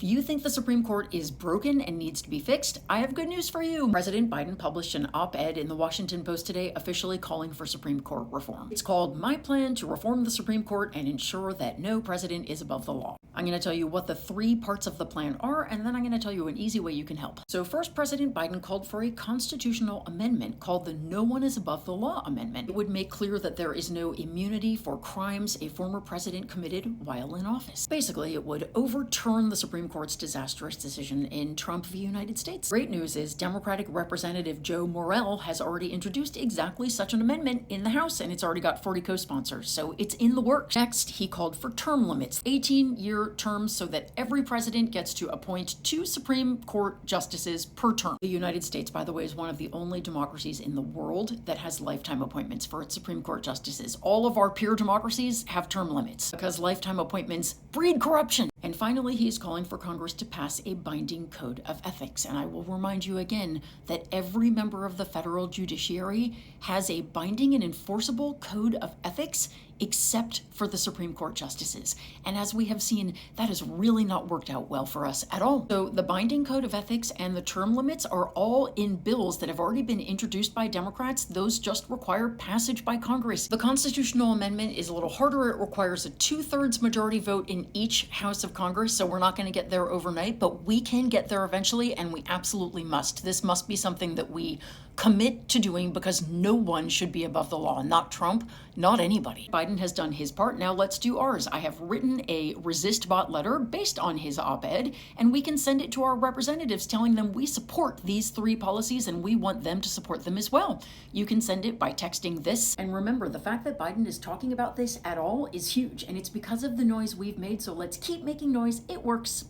you think the Supreme Court is broken and needs to be fixed? I have good news for you. President Biden published an op-ed in the Washington Post today officially calling for Supreme Court reform. It's called My Plan to Reform the Supreme Court and Ensure That No President is Above the Law. I'm going to tell you what the 3 parts of the plan are, and then I'm going to tell you an easy way you can help. So first, President Biden called for a constitutional amendment called the No One is Above the Law Amendment. It would make clear that there is no immunity for crimes a former president committed while in office. Basically, it would overturn the Supreme Court's disastrous decision in Trump v. United States. Great news is Democratic Representative Joe Morell has already introduced exactly such an amendment in the House, and it's already got 40 co-sponsors, so it's in the works. Next, he called for term limits, 18-year terms, so that every president gets to appoint 2 Supreme Court justices per term. The United States, by the way, is one of the only democracies in the world that has lifetime appointments for its Supreme Court justices. All of our peer democracies have term limits because lifetime appointments breed corruption. And finally, he's calling for Congress to pass a binding code of ethics. And I will remind you again that every member of the federal judiciary has a binding and enforceable code of ethics except for the Supreme Court justices. And as we have seen, that has really not worked out well for us at all. So the binding code of ethics and the term limits are all in bills that have already been introduced by Democrats. Those just require passage by Congress. The constitutional amendment is a little harder. It requires a 2/3 majority vote in each House of Congress, so we're not going to get there overnight, but we can get there eventually, and we absolutely must. This must be something that we commit to doing because no one should be above the law. Not Trump, not anybody. Biden has done his part. Now let's do ours. I have written a Resistbot letter based on his op-ed, and we can send it to our representatives telling them we support these 3 policies and we want them to support them as well. You can send it by texting this. And remember, the fact that Biden is talking about this at all is huge, and it's because of the noise we've made, so let's keep making noise. It works.